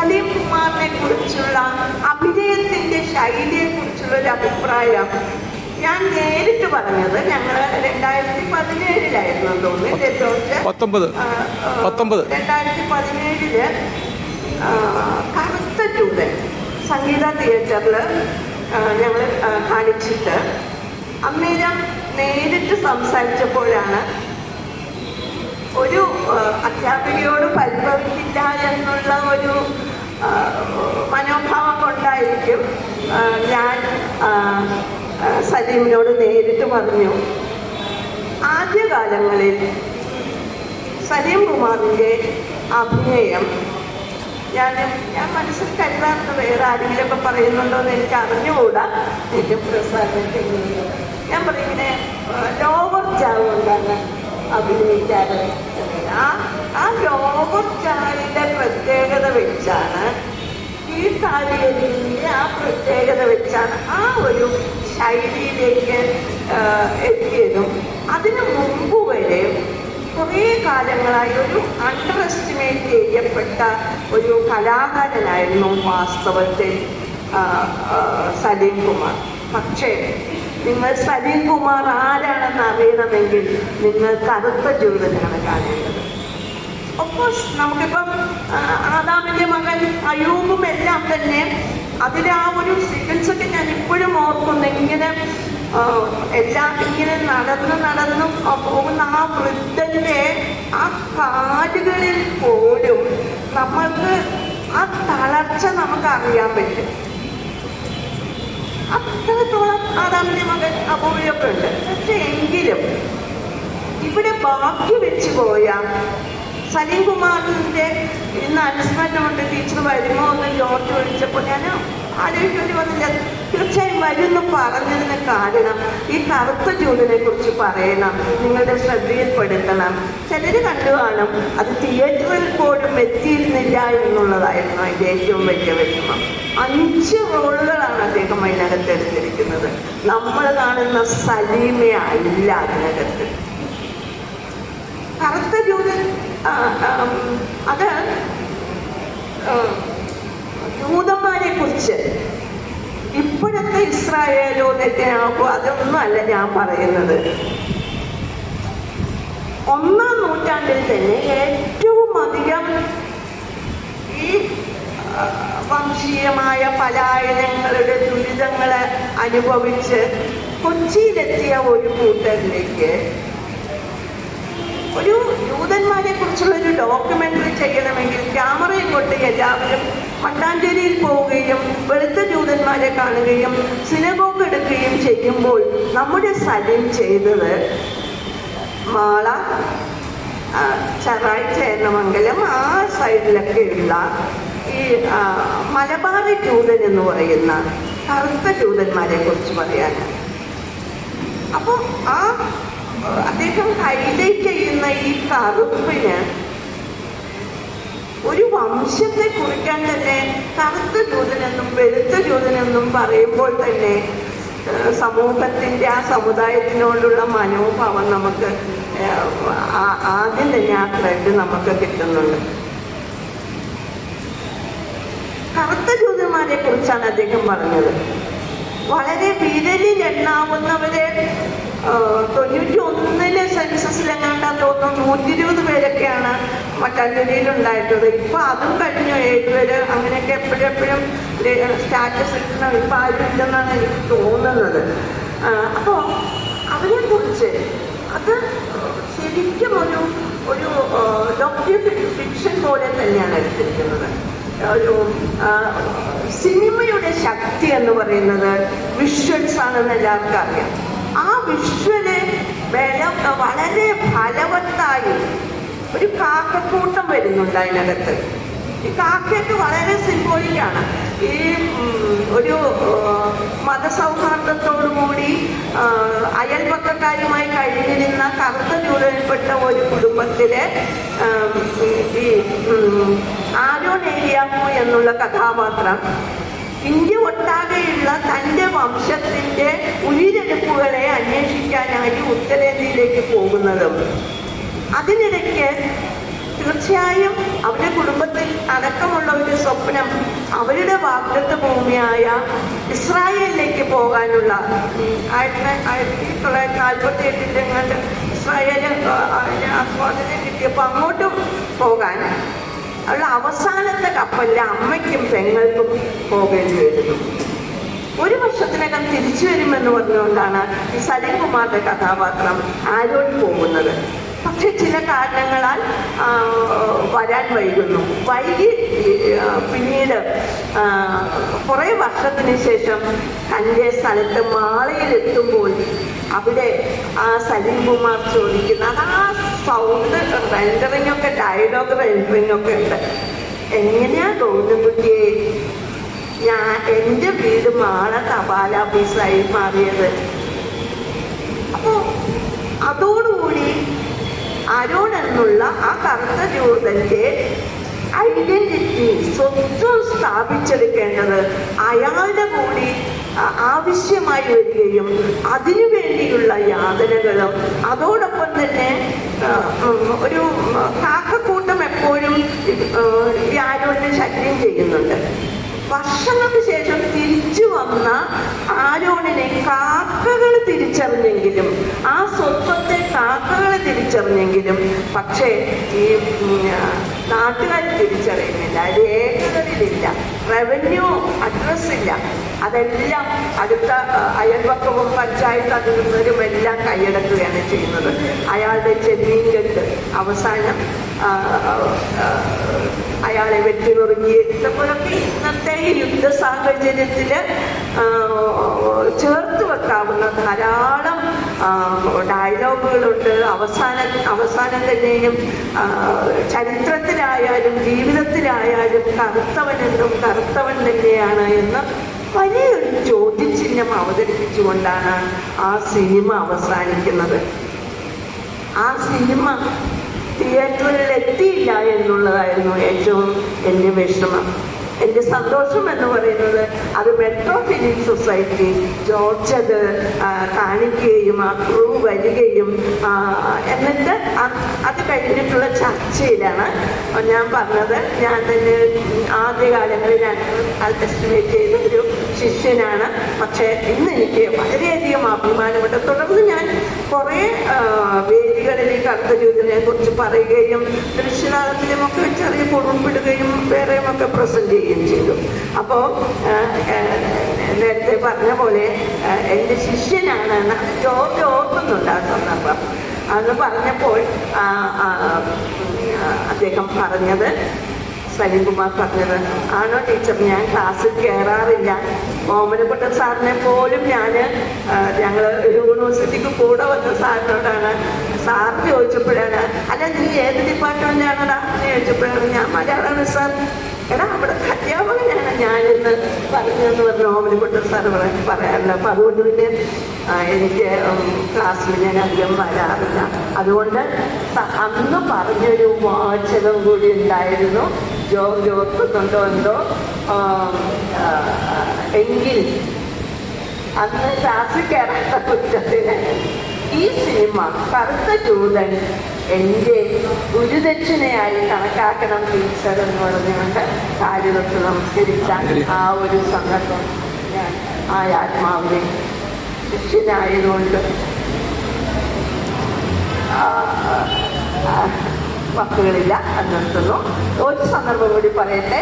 സലീം കുമാറിനെ കുറിച്ചുള്ള അഭിനയത്തിൻ്റെ ശൈലിയെക്കുറിച്ചുള്ളൊരു അഭിപ്രായം ഞാൻ നേരിട്ട് പറഞ്ഞത് ഞങ്ങൾ 2017 തോന്നുന്നു 2017 കറുത്ത ജൂതൻ സംഗീത തിയേറ്ററിൽ ഞങ്ങൾ കാണിച്ചിട്ട് അന്നേരം നേരിട്ട് സംസാരിച്ചപ്പോഴാണ് ഒരു അധ്യാപികയോട് പരിഭവിക്കില്ല എന്നുള്ള ഒരു മനോഭാവം കൊണ്ടായിരിക്കും ഞാൻ സലീമിനോട് നേരിട്ട് പറഞ്ഞു, ആദ്യകാലങ്ങളിൽ സലീം കുമാറിൻ്റെ അഭിനയം ഞാൻ മനസ്സിൽ കരുതാറുണ്ട്. വേറെ ആരെങ്കിലുമൊക്കെ പറയുന്നുണ്ടോ എന്ന് എനിക്ക് അറിഞ്ഞുകൂടാ. ഞാൻ പറയും ഇങ്ങനെ ലോവർ ജാവ് കൊണ്ടാണ് അഭിനയിക്കാറ്. ആ ലോവർ ജാവിൻ്റെ പ്രത്യേകത വെച്ചാണ്, ഈ കാര്യത്തിൻ്റെ ആ പ്രത്യേകത വെച്ചാണ് ആ ഒരു ശൈലിയിലേക്ക് എത്തിയതും. അതിനു മുമ്പ് വരെ കുറേ കാലങ്ങളായി ഒരു അണ്ടർ എസ്റ്റിമേറ്റ് ചെയ്യപ്പെട്ട ഒരു കലാകാരനായിരുന്നു വാസ്തവത്തിൽ സലീം കുമാർ. പക്ഷേ നിങ്ങൾ സലീം കുമാർ ആരാണെന്ന് അറിയണമെങ്കിൽ നിങ്ങൾ കറുത്ത ജൂതനാണ് കാണേണ്ടത്. ഒഫ്കോഴ്സ് നമുക്കിപ്പം ആദാമിൻ്റെ മകൻ അയ്യൂബും എല്ലാം തന്നെ അതിലെ ആ ഒരു സീക്വൻസൊക്കെ ഞാൻ ഇപ്പോഴും ഓർക്കുന്നു. ഇങ്ങനെ നടന്നു പോകുന്ന ആ വൃദ്ധൻ്റെ ആ കാലുകളിൽ പോലും നമ്മൾക്ക് ആ തളർച്ച നമുക്ക് അറിയാൻ പറ്റും. അത്രത്തോളം ആദാമിൻ്റെ മകൻ അപൂർവൊക്കെ ഉണ്ട്. പക്ഷെ എങ്കിലും ഇവിടെ ബാക്കി വെച്ച് പോയ സലീം കുമാറിൻ്റെ ഇന്ന് അനുസ്മരണമുണ്ട്, ടീച്ചർ വരുമോ എന്ന് ജോർജ് വിളിച്ചപ്പോൾ ഞാൻ ആലോചിക്കേണ്ടി വന്നില്ല. തീർച്ചയായും വരുമെന്ന് പറഞ്ഞതിന് കാരണം ഈ കറുത്ത ജൂതനെ കുറിച്ച് പറയണം, നിങ്ങളുടെ ശ്രദ്ധയിൽപ്പെടുത്തണം. ചിലർ കണ്ടു കാണും അത് തിയേറ്ററിൽ പോലും എത്തിയിരുന്നില്ല എന്നുള്ളതായിരുന്നു അതിൻ്റെ ഏറ്റവും വലിയ വിഷമം. 5 റോളുകളാണ് അദ്ദേഹം അതിനകത്ത് എടുത്തിരിക്കുന്നത്. നമ്മൾ കാണുന്ന സലീമെ അല്ല അതിനകത്ത്. കറുത്ത ജൂതൻ അത് ജൂതന്മാരെ കുറിച്ച് ഇപ്പോഴത്തെ ഇസ്രായേലോ നെറ്റന്യാഹു അതൊന്നും അല്ല ഞാൻ പറയുന്നത്. 1-ാം നൂറ്റാണ്ടിൽ തന്നെ ഏറ്റവും അധികം ഈ വംശീയമായ പലായനങ്ങളുടെ ദുരിതങ്ങളെ അനുഭവിച്ച് കൊച്ചിയിലെത്തിയ ഒരു കൂട്ടരിലേക്ക് ഒരു ജൂതന്മാരെ കുറിച്ചുള്ളൊരു ഡോക്യുമെൻ്ററി ചെയ്യണമെങ്കിൽ ക്യാമറയും കൊണ്ട് എല്ലാവരും മട്ടാഞ്ചേരിയിൽ പോവുകയും വെളുത്ത ജൂതന്മാരെ കാണുകയും സിനഗോഗ് എടുക്കുകയും ചെയ്യുമ്പോൾ നമ്മുടെ സലീം ചെയ്തത് മാള, ചറായി, ചേന്നമംഗലം ആ സൈഡിലൊക്കെയുള്ള ഈ മലബാറി ജൂതൻ എന്ന് പറയുന്ന കറുത്ത ജൂതന്മാരെ കുറിച്ച് പറയാനാണ്. അപ്പോൾ ആ അദ്ദേഹം ഹൈലൈറ്റ് ചെയ്യുന്ന ഈ കറുപ്പിന് ഒരു വംശത്തെ കുറിക്കാൻ തന്നെ കറുത്ത ജൂതനെന്നും വെളുത്ത ജൂതനെന്നും പറയുമ്പോൾ തന്നെ സമൂഹത്തിൻ്റെ ആ സമുദായത്തിനോടുള്ള മനോഭാവം നമുക്ക് ആദ്യം തന്നെ ആ ക്രെഡിറ്റ് നമുക്ക് കിട്ടുന്നുണ്ട്. കറുത്ത ജൂതന്മാരെ കുറിച്ചാണ് അദ്ദേഹം പറഞ്ഞത്. വളരെ വിരലിലെണ്ണാവുന്നവരെ 91 സെൻസസിലെങ്ങാണ്ടാ തോന്നുന്നു 120 പേരൊക്കെയാണ് മട്ടാഞ്ചേരിയിലുണ്ടായിട്ടുള്ളത്. ഇപ്പോൾ അതും കഴിഞ്ഞു 7 പേര് അങ്ങനെയൊക്കെ എപ്പോഴെപ്പോഴും സ്റ്റാറ്റസ് ഇട്ടണം. ഇപ്പം ആരും ഇല്ലെന്നാണ് എനിക്ക് തോന്നുന്നത്. അപ്പോൾ അവരെക്കുറിച്ച് അത് ശരിക്കും ഒരു ഡോക്യു ഫിക്ഷൻ പോലെ തന്നെയാണ് എടുത്തിരിക്കുന്നത്. ഒരു സിനിമയുടെ ശക്തി എന്ന് പറയുന്നത് വിഷ്വൽസ് ആണെന്ന് എല്ലാവർക്കും അറിയാം. ആ വിഷ്വല് വളരെ ഫലവത്തായി ഒരു കാക്കക്കൂട്ടം വരുന്നുണ്ട് അതിനകത്ത്. ഈ കാക്കയൊക്കെ വളരെ സിംബോളിക്കാണ്. ഈ ഒരു മതസൗഹാർദ്ദത്തോടുകൂടി അയൽപക്കക്കാരുമായി കഴിഞ്ഞിരുന്ന കറുത്ത ജൂതയിൽപ്പെട്ട ഒരു കുടുംബത്തിലെ ഈ ആരോൺ ഏലിയാഹു എന്നുള്ള കഥാപാത്രം ഇന്ത്യ ഒട്ടാകെയുള്ള തൻ്റെ വംശത്തിൻ്റെ ഉയിരെടുപ്പുകളെ അന്വേഷിക്കാനായി ഉത്തരേന്ത്യയിലേക്ക് പോകുന്നതും അതിനിടയ്ക്ക് തീർച്ചയായും അവരുടെ കുടുംബത്തിൽ നക്ഷത്രത്തിൽ അടക്കമുള്ള ഒരു സ്വപ്നം അവരുടെ വാഗ്ദത്ത ഭൂമിയായ ഇസ്രായേലിലേക്ക് പോകാനുള്ള 1948 ഇസ്രായേല് സ്വാതന്ത്ര്യം കിട്ടിയപ്പോൾ അങ്ങോട്ടും പോകാൻ ഉള്ള അവസാനത്തെ കപ്പലിൽ അമ്മയ്ക്കും പെങ്ങൾക്കും പോകേണ്ടി വരുന്നു. ഒരു വർഷത്തിനകം തിരിച്ചു വരുമെന്ന് പറഞ്ഞുകൊണ്ടാണ് ഈ സലീം കുമാറിന്റെ കഥാപാത്രം ആരോട് പോകുന്നത്. പക്ഷെ ചില കാരണങ്ങളാൽ വരാൻ വൈകുന്നു. പിന്നീട് കുറേ വർഷത്തിന് ശേഷം തൻ്റെ സ്ഥലത്ത് മാളയിലെത്തുമ്പോൾ അവിടെ ആ സലീം കുമാർ ചോദിക്കുന്ന അത് ആ സൗണ്ട് റെൻഡറിങ് ഒക്കെ ഡയലോഗ് റെൻഡറിങ് ഒക്കെ ഉണ്ട്. എങ്ങനെയാ ഗൗതംകുട്ടിയെ എൻ്റെ വീട് മാള തപാൽ ഓഫീസായി മാറിയത്? അപ്പോൾ അതോടുകൂടി അരുൺ എന്നുള്ള ആ കറുത്ത ജൂതന്റെ ഐഡന്റിറ്റി സ്വന്തം സ്ഥാപിച്ചെടുക്കേണ്ടത് അയാളുടെ കൂടി ആവശ്യമായി വരികയും അതിനു വേണ്ടിയുള്ള യാതനകളും അതോടൊപ്പം തന്നെ ഒരു കാക്കക്കൂട്ടം എപ്പോഴും ഈ ആരോണിനെ ശല്യം ചെയ്യുന്നുണ്ട്. വർഷങ്ങൾക്ക് ശേഷം തിരിച്ചു വന്ന ആരോണിനെ കാക്കകൾ തിരിച്ചറിഞ്ഞെങ്കിലും ആ സ്വത്വത്തെ കാക്കകൾ തിരിച്ചറിഞ്ഞെങ്കിലും പക്ഷേ ഈ നാട്ടുകാർ തിരിച്ചറിയുന്നില്ല, രേഖകളിലില്ല, റവന്യൂ അഡ്രസ്സില്ല. അതെല്ലാം അടുത്ത അയൽവക്കവും പഞ്ചായത്ത് അധികൃതരും എല്ലാം കൈയടക്കുകയാണ് ചെയ്യുന്നത്. അയാളുടെ ചെമ്മീൻകെട്ട് അവസാനം അയാളെ വെട്ടിനുറുങ്ങിയപ്പോഴൊക്കെ ഇന്നത്തെ യുദ്ധ സാഹചര്യത്തിൽ ചേർത്ത് വെക്കാവുന്ന ധാരാളം ഡയലോഗുകളുണ്ട്. അവസാനം തന്നെയും ചരിത്രത്തിലായാലും ജീവിതത്തിലായാലും കറുത്തവനെന്നും കറുത്തവൻ തന്നെയാണ് എന്ന് വലിയൊരു ചോദ്യചിഹ്നം അവതരിപ്പിച്ചുകൊണ്ടാണ് ആ സിനിമ അവസാനിക്കുന്നത്. ആ സിനിമ തിയേറ്ററിൽ എത്തിയില്ല എന്നുള്ളതായിരുന്നു ഏറ്റവും എൻ്റെ വിഷമം. എൻ്റെ സന്തോഷം എന്ന് പറയുന്നത് അത് മെട്രോ ഫിലിം സൊസൈറ്റി ജോർജ് അത് കാണിക്കുകയും ആ ക്രൂ വരികയും എന്നിട്ട് അത് കഴിഞ്ഞിട്ടുള്ള ചർച്ചയിലാണ് ഞാൻ പറഞ്ഞത്. ഞാൻ തന്നെ ആദ്യകാലങ്ങളിൽ ഞാൻ എസ്റ്റിമേറ്റ് ചെയ്ത ഒരു ശിഷ്യനാണ്. പക്ഷേ ഇന്ന് എനിക്ക് വളരെയധികം അഭിമാനമുണ്ട്. തുടർന്ന് ഞാൻ കുറേ വേദികളിൽ ഈ കറുത്ത ജൂതനെ കുറിച്ച് പറയുകയും ദൃശ്യനാഥത്തിലുമൊക്കെ ചെറിയ കുറുമ്പിടുകയും വേറെയുമൊക്കെ പ്രസന്റ് ചെയ്യുകയും ചെയ്തു. അപ്പോൾ നേരത്തെ പറഞ്ഞ പോലെ എൻ്റെ ശിഷ്യനാണെന്ന് ജോർജ് ഓർക്കുന്നുണ്ട് ആ സന്ദർഭം. അത് പറഞ്ഞപ്പോൾ അദ്ദേഹം പറഞ്ഞത്, സലീം കുമാർ പറഞ്ഞത്, ആണോ ടീച്ചർ, ഞാൻ ക്ലാസ്സിൽ കയറാറില്ല. ഓമനക്കുട്ടൻ സാറിനെ പോലും ഞങ്ങൾ യൂണിവേഴ്സിറ്റിക്ക് കൂടെ വന്ന സാറിനോടാണ് സാർ ചോദിച്ചപ്പോഴാണ്, അല്ല നീ ഏത് ഡിപ്പാർട്ട്മെൻറ്റാണോടാ എന്ന് ചോദിച്ചപ്പോഴാണ് ഞാൻ മലയാളമാണ് സാർ. എടാ അവിടെ അധ്യാപകനാണ് ഞാനെന്ന് പറഞ്ഞതെന്ന് പറഞ്ഞ ഓമനക്കുട്ടൻ സാർ പറയാറില്ല. അപ്പം അതുകൊണ്ട് പിന്നെ എനിക്ക് ക്ലാസ്സിൽ ഞാൻ അധികം വരാറില്ല. അതുകൊണ്ട് അന്ന് പറഞ്ഞൊരു വാചകം കൂടി ഉണ്ടായിരുന്നു, ജോർജ് ഓർക്കുന്നുണ്ടോ എന്തോ, എങ്കിൽ അന്ന് ക്ലാസ്സിൽ കയറാത്ത കുറ്റത്തിന് ഈ സിനിമ കറുത്ത ജൂതൻ എൻ്റെ ഗുരുദക്ഷിണയായി കണക്കാക്കണം ടീച്ചർ എന്ന് പറഞ്ഞുകൊണ്ട് കാര്യത്ത് നമസ്കരിച്ച ആ ഒരു സന്ദർഭം ഞാൻ ആ ആത്മാവിനെ ശിഷ്യനായതുകൊണ്ട് വാക്കുകളില്ല നിർത്തുന്നു. ഒരു സന്ദർഭം കൂടി പറയട്ടെ.